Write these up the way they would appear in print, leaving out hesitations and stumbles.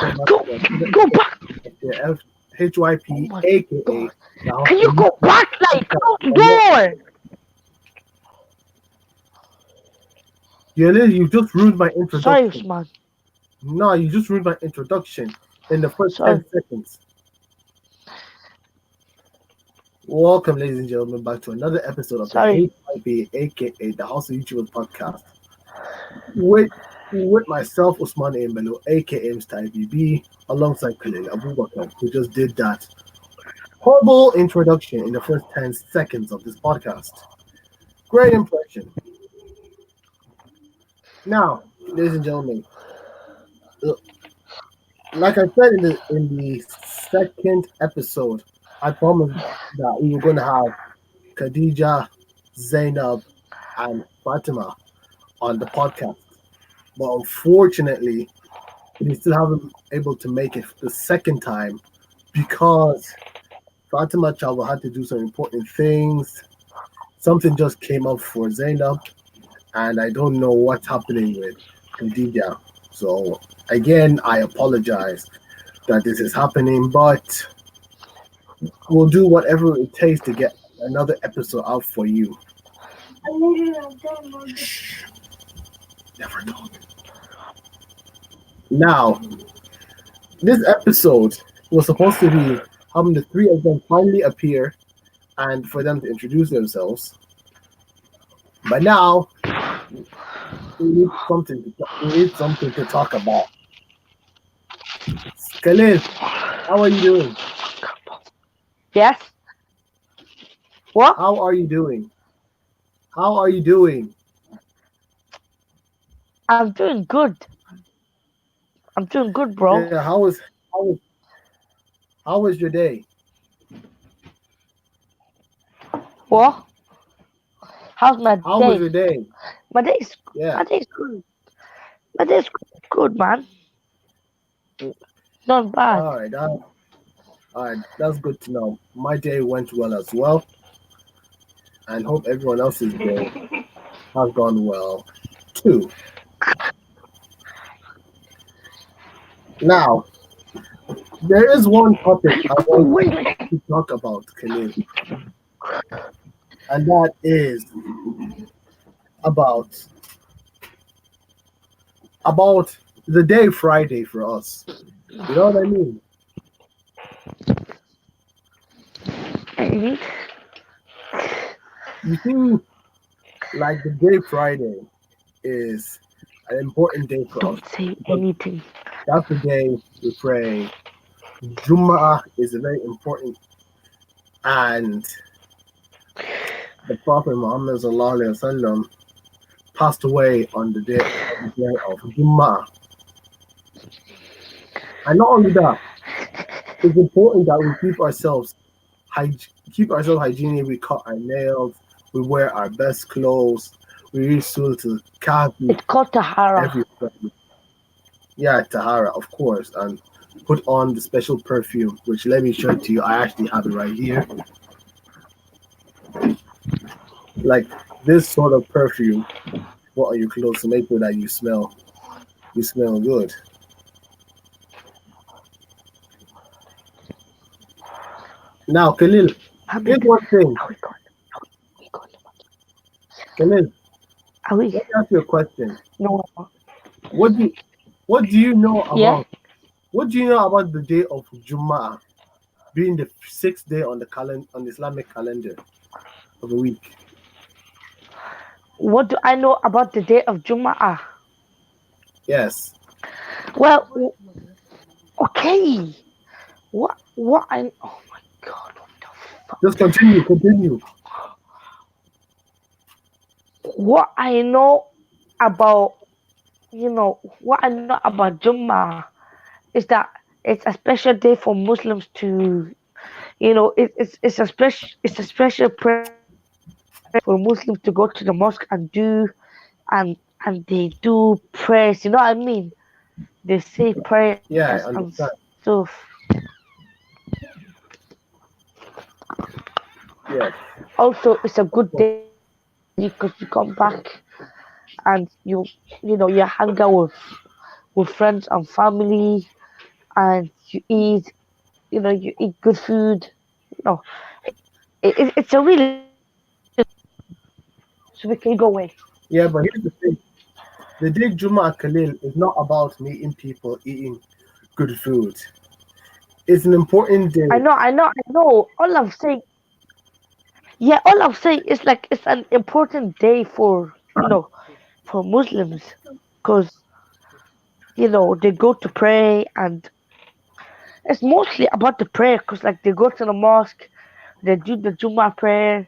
welcome back to another Go back. of the HYP, Oh my aka God. the Hausa Can you go YouTube back? Like, podcast. close the door. You just ruined my Sorry, introduction. Usman. No, you just ruined my introduction in the first Sorry. 10 seconds. Welcome, ladies and gentlemen, back to another episode of the Sorry. HYP, aka the Hausa YouTubers podcast. With myself, Usman A.M Bello, aka Mr. IBB, alongside Khalil Abubakar, who just did that horrible introduction in the first 10 seconds of this podcast. Great impression. Now, ladies and gentlemen, like I said in the second episode, I promised that we were going to have Khadija, Zainab, and Fatima on the podcast. But unfortunately, we still haven't able to make it the second time because Fatima Chavo had to do some important things. Something just came up for Zainab, and I don't know what's happening with Khadija. So again, I apologize that this is happening, but we'll do whatever it takes to get another episode out for you. Never talk. Now, this episode was supposed to be having the three of them finally appear and for them to introduce themselves. But now, we need something to talk about. Khalil, how are you doing? Yes. What? How are you doing? How are you doing? I'm doing good. I'm doing good, bro. Yeah, how was your day? What? How's my How was day? your day? My day's Yeah. good. My day's good, man. Not bad. All right, that's good to know. My day went well as well, and hope everyone else's day has gone well too. Now, there is one topic I want to talk about, Khalil, and that is about the day Friday for us. You know what I mean? Mhm. You see, like the day Friday is an important day for us. Don't say anything. That's the day we pray. Juma'at is a very important, and the Prophet Muhammad sallallahu alaihi wasallam passed away on the day of Juma'at. And not only that, it's important that we keep ourselves hygienic. We cut our nails, we wear our best clothes, we read Surah Al-Kahfi It's called Tahara. every Friday. Yeah, Tahara, of course, and put on the special perfume, which let me show it to you. I actually have it right here. Like this sort of perfume, put on your clothes to make sure that you smell good. Now, Khalil, here's one thing. Khalil, Are we? let me ask you a question. No. What do you know Yeah. about the day of Jum'ah being the sixth day on the Islamic calendar of the week? What do I know about the day of Juma'ah? Yes. Well, okay. What I? Oh my God! What the fuck? Just continue. What I know about, what I know about Jummah is that it's a special day for Muslims to, it's a special prayer for Muslims to go to the mosque and do, and they do prayers. You know what I mean? They say prayers Yeah, I and understand. stuff. Yes. Also, it's a good day because you come back and you hang out with friends and family, and you eat, you eat good food. You know, it's a really good day. So we can go away. Yeah, but here's the thing. The day Jum'ah Khalil is not about meeting people eating good food. It's an important day. I know. All I'm saying is like it's an important day for for Muslims, because they go to pray, and it's mostly about the prayer, because like they go to the mosque, they do the Jummah prayer,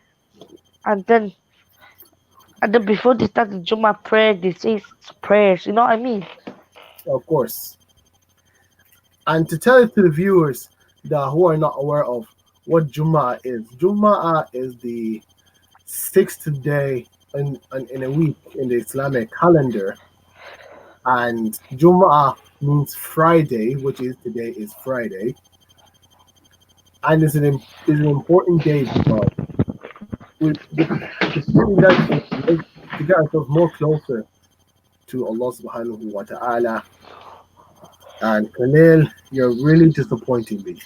and then before they start the Jummah prayer, they say prayers. You know what I mean? Of course. And to tell it to the viewers that who are not aware of what Jum'ah is the sixth day in a week in the Islamic calendar, and Jum'ah means Friday, which is today is Friday, and is an important day because it's something that to get ourselves more closer to Allah Subhanahu wa Taala. And Khalil, you're really disappointing me.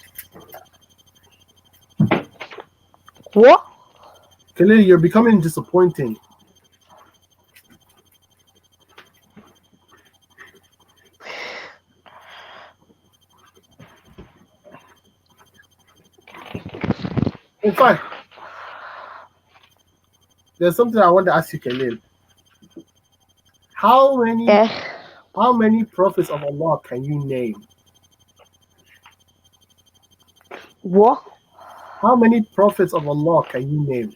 What? Khalil, you're becoming disappointing. In fact, there's something I want to ask you, Khalil. How many Eh? how many prophets of Allah can you name? What? How many prophets of Allah can you name?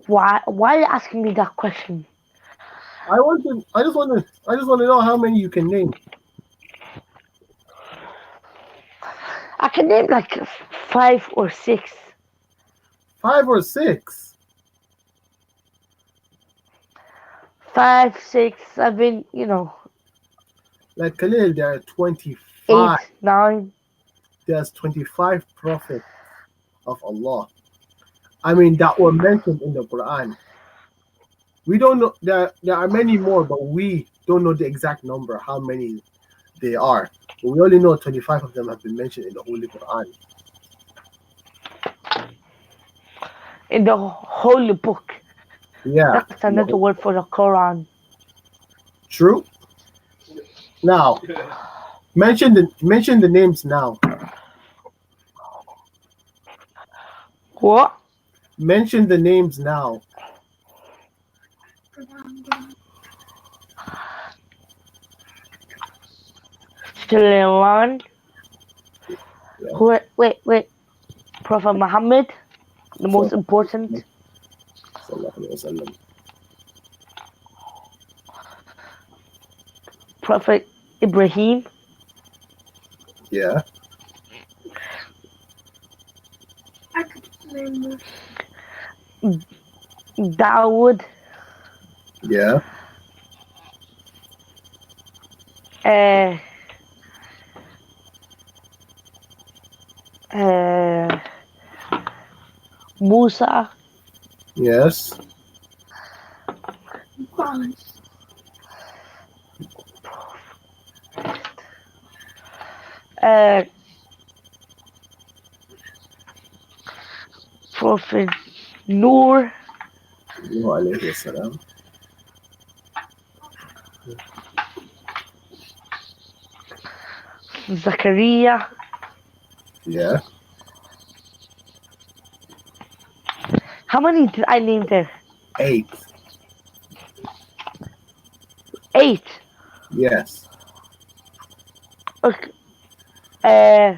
Why are you asking me that question? I just want to know how many you can name. I can name like 5 or 6. Five or six. 5, 6, 7. Like Khalil, there are 25. 8, 9. There's 25 prophets of Allah. I mean that were mentioned in the Quran. We don't know there are many more, but we don't know the exact number, how many they are. But we only know 25 of them have been mentioned in the Holy Quran. In the holy book. Yeah. That's another word for the Quran. True. Now, mention the names now. What? Mention the names now. Sulaiman. Yeah. Wait. Prophet Muhammad, the most important. Sallallahu alaihi wasallam. Prophet Ibrahim. Yeah. Dawood. Yeah. Uh, uh, Musa. Yes. Uh, Prophet Noor. Nuh alayhi salam. Zakaria. Yeah. How many did I name there? 8. 8. Yes. Okay. Uh,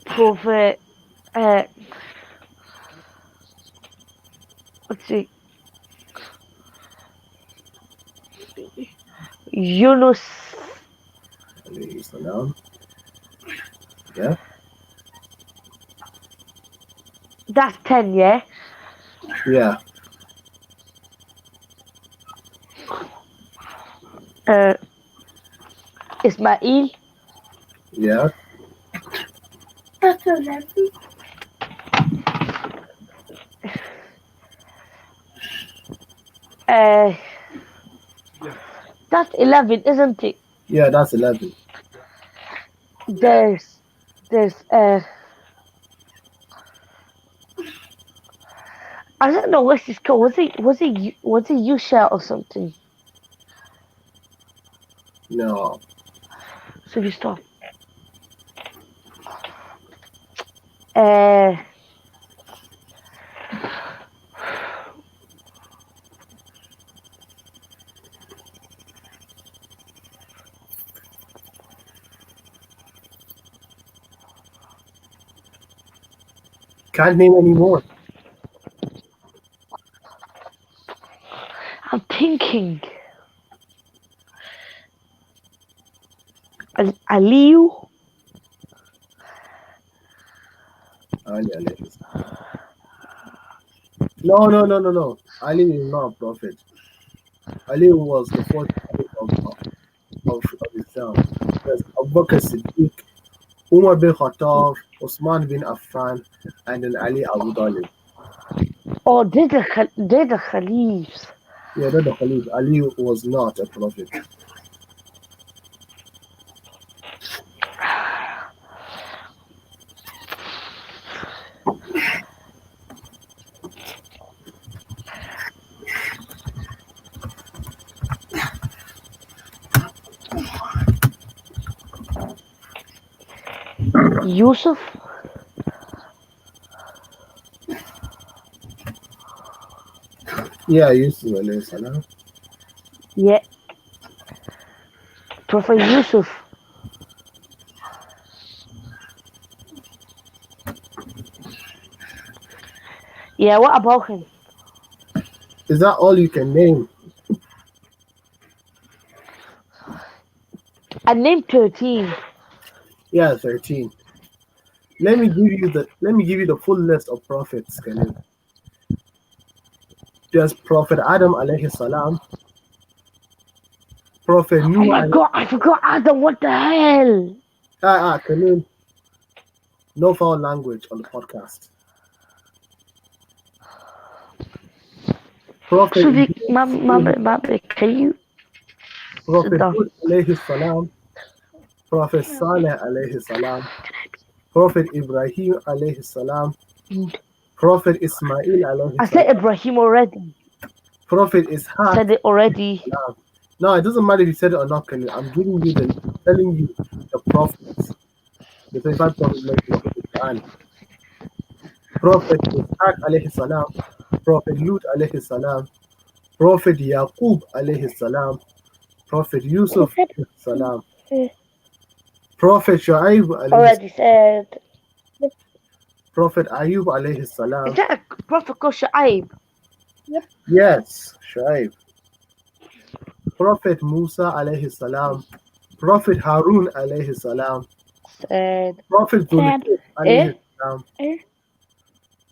Prophet. Uh, let's see. Yunus. Alayhi salam. Yeah. That's 10, yeah? Yeah. Uh, Ismail. Yeah. Uh, that's 11, isn't it? Yeah, that's 11. There's, there's. I don't know what's this called. Was it Yusha or something? No. So you stop. Uh, Can't name any more. I'm thinking. Aliu. Ali alayhi salam. No, no, no, no, no. Ali is not a prophet. Ali was the fourth caliph of Islam. There's Abu Bakr Siddiq, Umar bin Khattab, Usman bin Affan, and then Ali Abu Talib. Oh, they're the Khalifs. Yeah, not the Khalif. Ali was not a prophet. Yusuf. Yeah, Yusuf alayhi salam. Yeah, Prophet Yusuf. Yeah, what about him? Is that all you can name? I named 13. Yeah, 13. Let me give you the full list of prophets, Khalil. There's Prophet Adam alayhi salam, Prophet Oh Nuh my alayhi god, I forgot Adam. What the hell? Khalil, no foul language on the podcast. Prophet Sorry, Idris alayhi salam, can you sit Prophet down? Hud alayhi salam, Prophet Saleh alayhi salam, Prophet Ibrahim alayhi salam, Prophet Ismail alayhi I said salam, Ibrahim already. Prophet I Ishaq said it alayhi already. salam. No, it doesn't matter if you said it or not, Khalil. I'm giving you telling you the prophets, the 25 prophets mentioned in the Quran. Prophet Ishaq alayhi salam, Prophet Lut alayhi salam, Prophet Yaqub alayhi salam, Prophet Yusuf alayhi salam, Prophet Shu'aib alayhi Already salam, said. Prophet Ayub alayhi Is salam. that a prophet called Shu'aib? Yes, Shu'aib. Prophet Musa alayhi salam, Prophet Harun alayhi salam, Said. Prophet Zulkifl alayhi Eh? salam,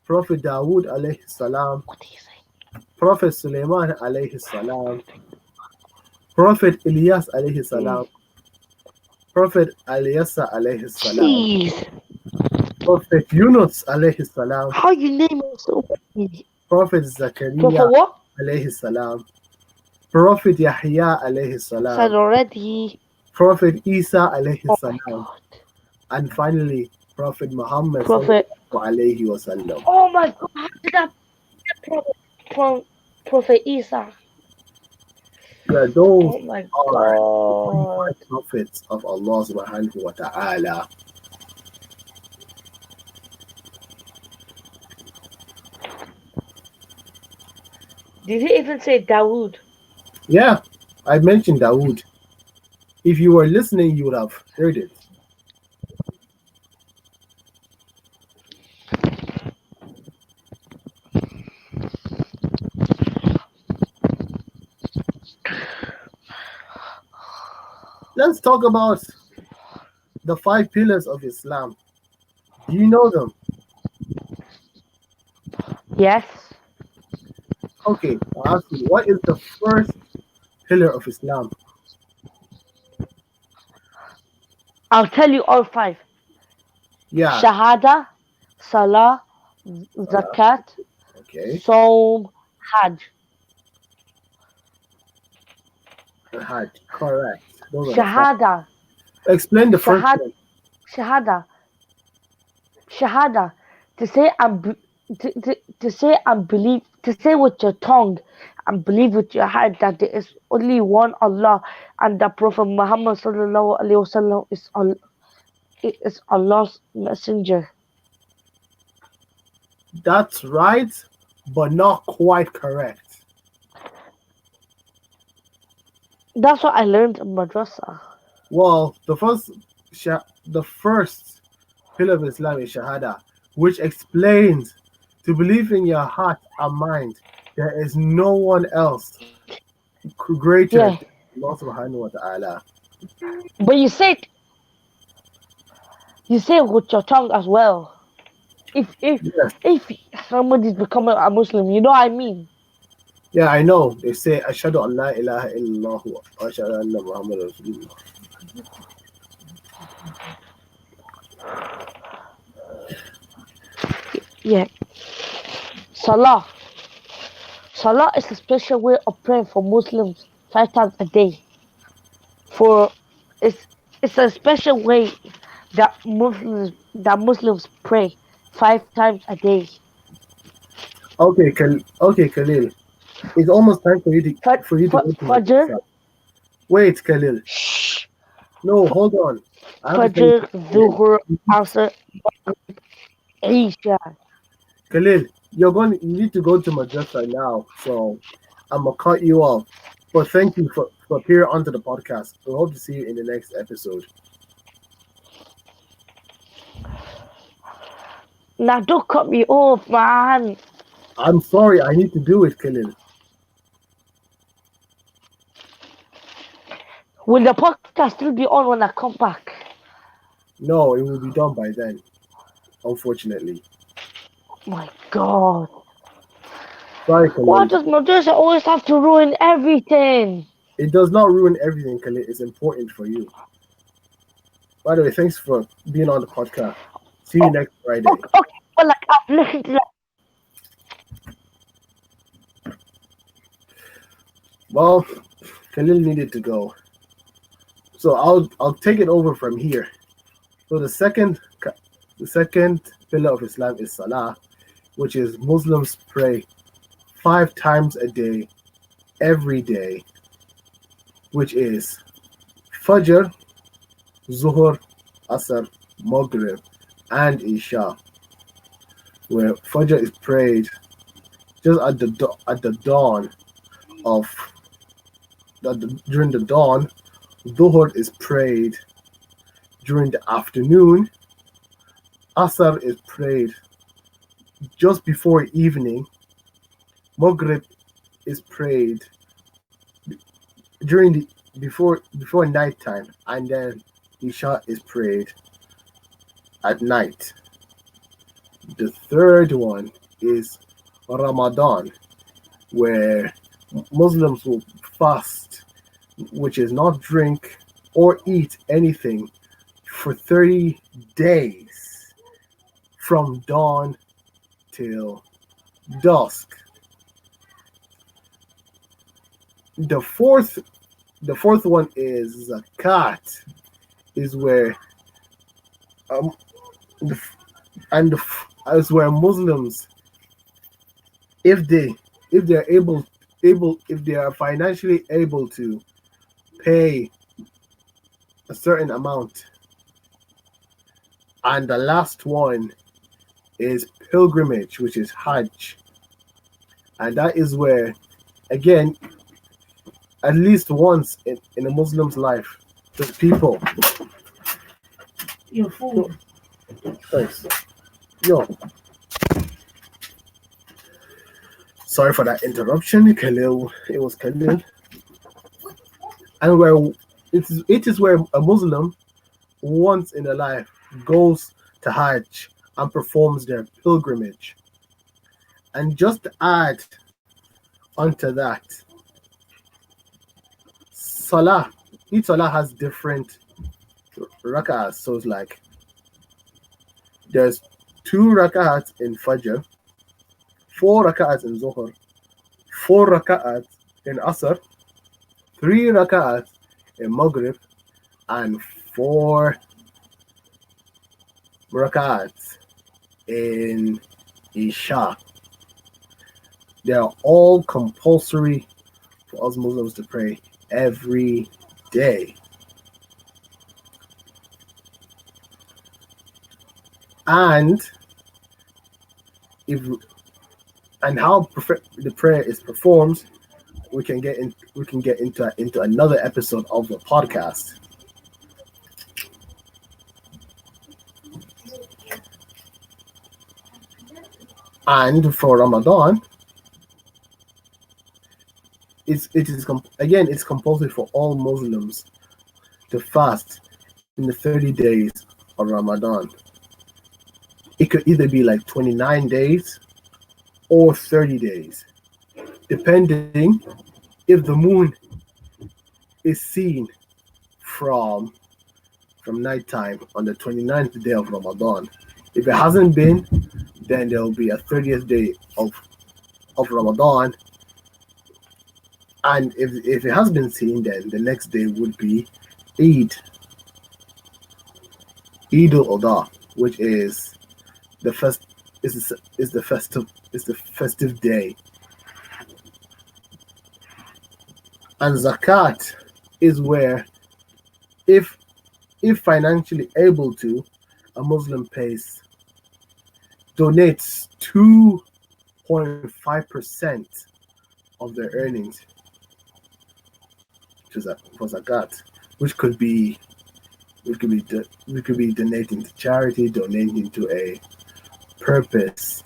Prophet Dawood alayhi salam, What do you say? Prophet Sulaiman alayhi salam, Prophet Ilyas alayhi salam, Prophet Alyasa alayhi salam, Jeez. Prophet Yunus alayhi salam, How you name it so many? Prophet Prophet Zakaria what? alayhi salam, Prophet Yahya alayhi Said salam, already. Prophet Isa alayhi Oh my salam, god. and finally Prophet Muhammad Prophet. sallallahu alayhi wasallam. Oh my god. How did that prophet from Prophet Isa? Yeah, those Oh my are the god. 25 prophets of Allah subhanahu wa ta'ala. Did he even say Dawood? Yeah, I mentioned Dawood. If you were listening, you would have heard it. Let's talk about the 5 pillars of Islam. Do you know them? Yes. Okay, I'll ask you, what is the first pillar of Islam? I'll tell you all five. Yeah, Shahada, Salah, Salah. Zakat, Okay, Saum, Hajj. Hajj. Correct. Those are the five. Shahada, Explain the first shahada, one. shahada, shahada. To say and to say and believe, to say with your tongue and believe with your heart that there is only one Allah and that Prophet Muhammad sallallahu alaihi wasallam is Allah's messenger. That's right, but not quite correct. That's what I learned in madrasa. Well, the first pillar of Islam is Shahada, which explains to believe in your heart and mind there is no one else greater Yeah, than Allah subhanahu wa ta'ala. but you say it with your tongue as well. If if Yes. if somebody's becoming a Muslim, you know what I mean. Yeah, I know. They say Ashhadu an la ilaha illallah wa ashhadu anna Muhammad Rasulullah. Yeah, Salah. Salah is a special way of praying for Muslims 5 times a day. For it's it's a special way that Muslims pray 5 times a day. Okay, Khalil. It's almost time for you to go to Fajr, madrasa. Wait, Khalil. shh, No, hold on. I have to tell Fajr, you. Dhuhr, Asr, Isha. Khalil, you need to go to madrasa now, so I'm gonna cut you off. But thank you for appearing onto the podcast. We hope to see you in the next episode. Now don't cut me off, man. I'm sorry, I need to do it, Khalil. Will the podcast still be on when I come back? No, it will be done by then, unfortunately. My God. Sorry, Why Khalil. does Madrasa always have to ruin everything? It does not ruin everything, Khalil. It's important for you. By the way, thanks for being on the podcast. See you Oh, next Friday. okay, okay. But like I've listened to that. Well, Khalil needed to go, so I'll take it over from here. So the second pillar of Islam is Salah, which is Muslims pray 5 times a day, every day, which is Fajr, Zuhur, Asr, Maghrib, and Isha, where Fajr is prayed just at the dawn of during the dawn. Dhuhr is prayed during the afternoon. Asr is prayed just before evening. Maghrib is prayed during the before nighttime, and then Isha is prayed at night. The third one is Ramadan, where Muslims will fast, which is not drink or eat anything for 30 days from dawn till dusk. The fourth one is zakat, is where um the, and as where Muslims, if they're if they are financially able to pay a certain amount. And the last one is pilgrimage, which is Hajj, and that is where, again, at least once in a Muslim's life, the people. Your food. Thanks. Yo, sorry for that interruption, Khalil. It was Khalil, and where it is where a Muslim once in their life goes to Hajj and performs their pilgrimage. And just to add onto that, Salah, each Salah has different rak'ahs. So it's like there's 2 rak'ahs in Fajr, 4 rak'ahs in Zuhr, 4 rak'ahs in Asr, three rak'at in Maghrib, and four rak'at in Isha. They are all compulsory for us Muslims to pray every day. And if and how the prayer is performed, we can get into another episode of the podcast. And for Ramadan, again it's compulsory for all Muslims to fast in the 30 days of Ramadan. It could either be like 29 days or 30 days, depending if the moon is seen from nighttime on the 29th day of Ramadan. If it hasn't been, then there will be a 30th day of Ramadan. And if it has been seen, then the next day would be Eid, Eid al-Adha, which the first is the festive day. And zakat is where, if financially able to, a Muslim pays donates 2.5% of their earnings for zakat, which could be we could be donating to charity, donating to a purpose.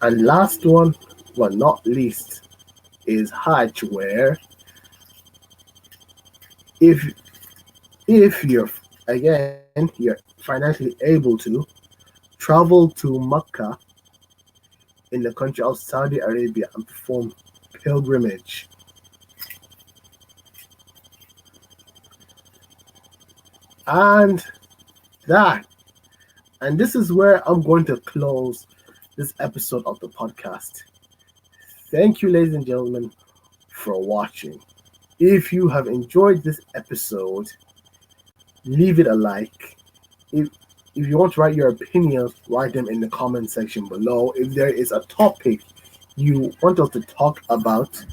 And last one, but not least, is Hajj, where if you're you're financially able to travel to Mecca in the country of Saudi Arabia and perform pilgrimage. And that, and this is where I'm going to close this episode of the podcast. Thank you, ladies and gentlemen, for watching. If you have enjoyed this episode, leave it a like. If you want to write your opinions, write them in the comment section below. If there is a topic you want us to talk about,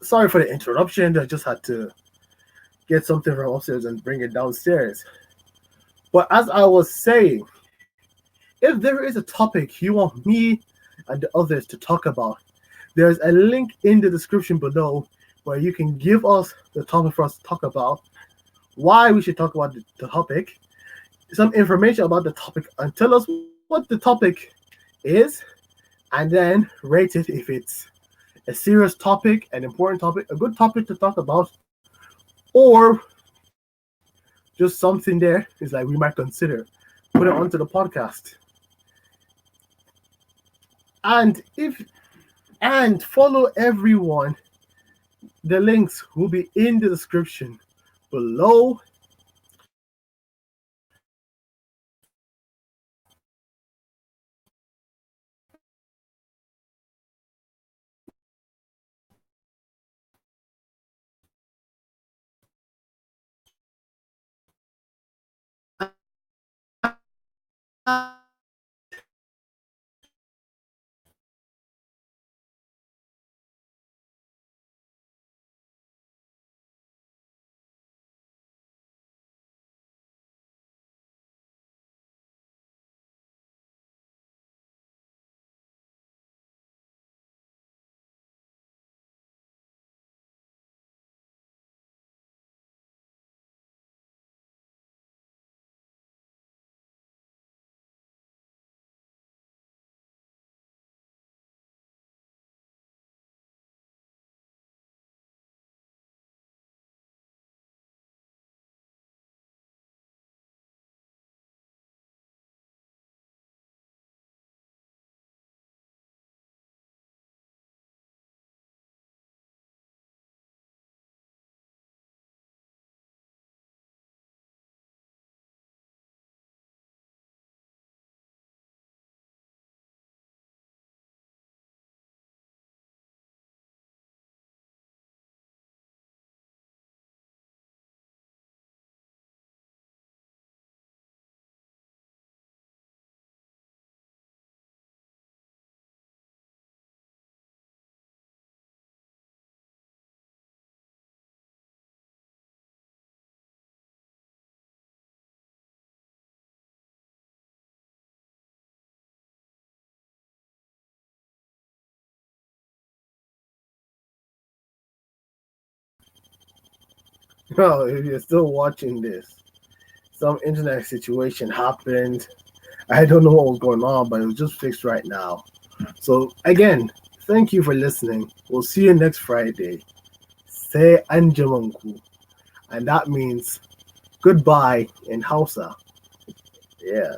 sorry for the interruption. I just had to get something from upstairs and bring it downstairs. But as I was saying, if there is a topic you want me and the others to talk about, there's a link in the description below where you can give us the topic for us to talk about, why we should talk about the topic, some information about the topic, and tell us what the topic is, and then rate it if it's a serious topic, an important topic, a good topic to talk about, or just something there is like we might consider put it onto the podcast. And if and follow everyone. The links will be in the description below. Well, if you're still watching this, some internet situation happened. I don't know what was going on, but it was just fixed right now. So again, thank you for listening. We'll see you next Friday. Say anjamanku, and that means goodbye in Hausa. Yeah.